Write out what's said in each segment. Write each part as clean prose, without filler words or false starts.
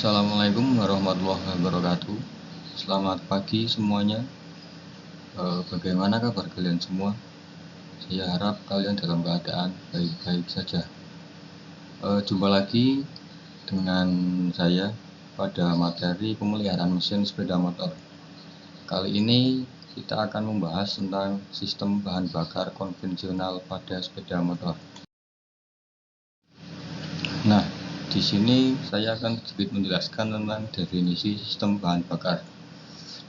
Assalamualaikum warahmatullahi wabarakatuh. Selamat pagi semuanya. Bagaimana kabar kalian semua? Saya harap kalian dalam keadaan baik-baik saja. Jumpa lagi dengan saya pada materi pemeliharaan mesin sepeda motor. Kali ini kita akan membahas tentang sistem bahan bakar konvensional pada sepeda motor. Nah, di sini saya akan sedikit menjelaskan tentang definisi sistem bahan bakar.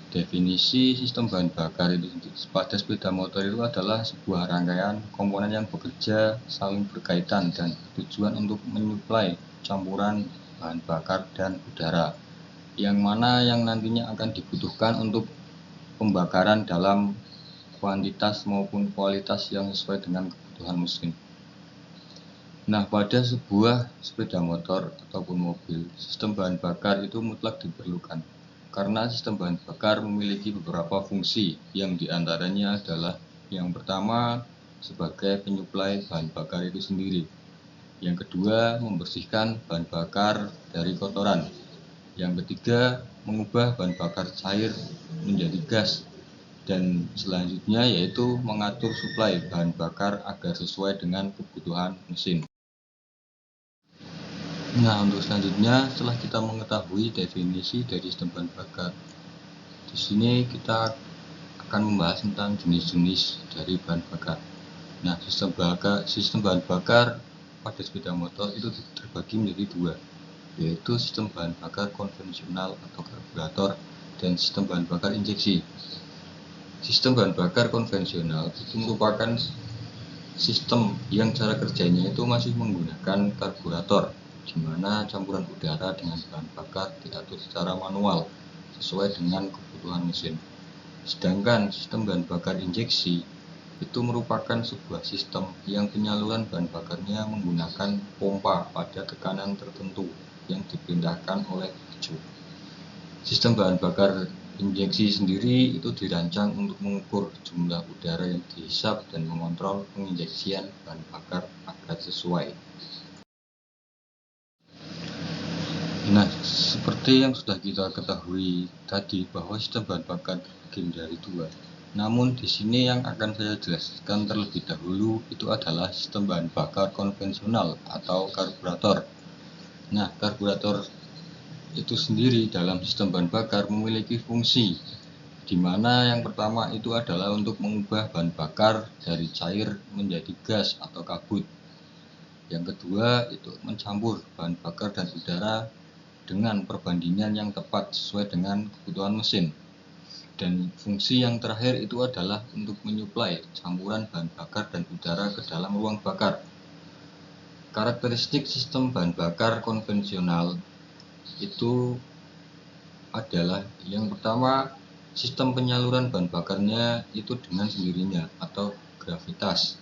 Definisi sistem bahan bakar itu pada sepeda motor itu adalah sebuah rangkaian komponen yang bekerja saling berkaitan dan tujuan untuk menyuplai campuran bahan bakar dan udara, yang mana yang nantinya akan dibutuhkan untuk pembakaran dalam kuantitas maupun kualitas yang sesuai dengan kebutuhan mesin. Nah, pada sebuah sepeda motor ataupun mobil, sistem bahan bakar itu mutlak diperlukan. Karena sistem bahan bakar memiliki beberapa fungsi, yang diantaranya adalah yang pertama sebagai penyuplai bahan bakar itu sendiri. Yang kedua, membersihkan bahan bakar dari kotoran. Yang ketiga, mengubah bahan bakar cair menjadi gas. Dan selanjutnya yaitu mengatur suplai bahan bakar agar sesuai dengan kebutuhan mesin. Nah, untuk selanjutnya, setelah kita mengetahui definisi dari sistem bahan bakar, di sini kita akan membahas tentang jenis-jenis dari bahan bakar. Nah, sistem bahan bakar pada sepeda motor itu terbagi menjadi dua, yaitu sistem bahan bakar konvensional atau karburator dan sistem bahan bakar injeksi. Sistem bahan bakar konvensional itu merupakan sistem yang cara kerjanya itu masih menggunakan karburator, di mana campuran udara dengan bahan bakar diatur secara manual sesuai dengan kebutuhan mesin. Sedangkan sistem bahan bakar injeksi itu merupakan sebuah sistem yang penyaluran bahan bakarnya menggunakan pompa pada tekanan tertentu yang dipindahkan oleh picu. Sistem bahan bakar injeksi sendiri itu dirancang untuk mengukur jumlah udara yang dihisap dan mengontrol penginjeksian bahan bakar agar sesuai. Nah, seperti yang sudah kita ketahui tadi bahwa sistem bahan bakar terbagi dari dua. Namun di sini yang akan saya jelaskan terlebih dahulu itu adalah sistem bahan bakar konvensional atau karburator. Nah, karburator itu sendiri dalam sistem bahan bakar memiliki fungsi, di mana yang pertama itu adalah untuk mengubah bahan bakar dari cair menjadi gas atau kabut. Yang kedua itu mencampur bahan bakar dan udara dengan perbandingan yang tepat sesuai dengan kebutuhan mesin. Dan fungsi yang terakhir itu adalah untuk menyuplai campuran bahan bakar dan udara ke dalam ruang bakar. Karakteristik sistem bahan bakar konvensional itu adalah yang pertama, sistem penyaluran bahan bakarnya itu dengan sendirinya atau gravitas.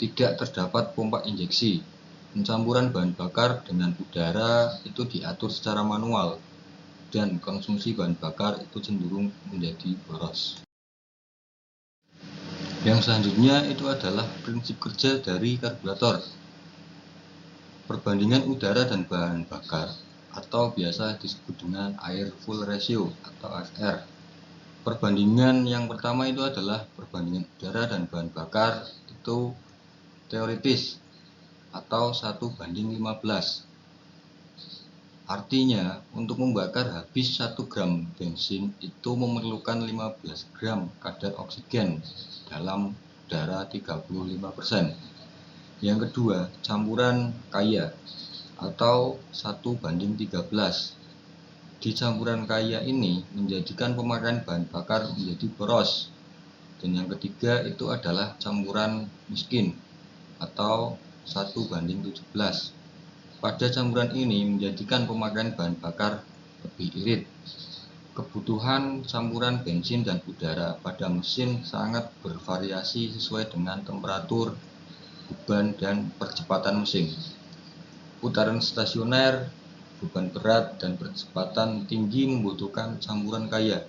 Tidak terdapat pompa injeksi. Pencampuran bahan bakar dengan udara itu diatur secara manual, dan konsumsi bahan bakar itu cenderung menjadi boros. Yang selanjutnya itu adalah prinsip kerja dari karburator. Perbandingan udara dan bahan bakar atau biasa disebut dengan air full ratio atau AFR. Perbandingan yang pertama itu adalah perbandingan udara dan bahan bakar itu teoritis atau 1:15. Artinya, untuk membakar habis 1 gram bensin itu memerlukan 15 gram kadar oksigen dalam udara 35%. Yang kedua, campuran kaya atau 1:13. Di campuran kaya ini menjadikan pemakaian bahan bakar menjadi boros. Dan yang ketiga itu adalah campuran miskin atau 1:17. Pada campuran ini menjadikan pemakaian bahan bakar lebih irit. Kebutuhan campuran bensin dan udara pada mesin sangat bervariasi sesuai dengan temperatur, beban, dan percepatan mesin. Putaran stasioner, beban berat, dan percepatan tinggi membutuhkan campuran kaya.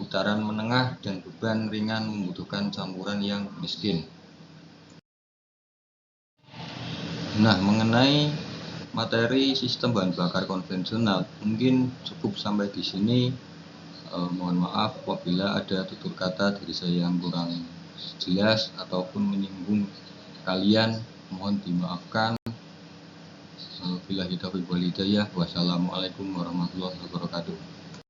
Putaran menengah dan beban ringan membutuhkan campuran yang miskin. Nah, mengenai materi sistem bahan bakar konvensional. Mungkin cukup sampai di sini. Mohon maaf apabila ada tutur kata dari saya yang kurang jelas ataupun menyinggung kalian, mohon dimaafkan. Billahi taufiq wal hidayah. Wassalamualaikum warahmatullahi wabarakatuh.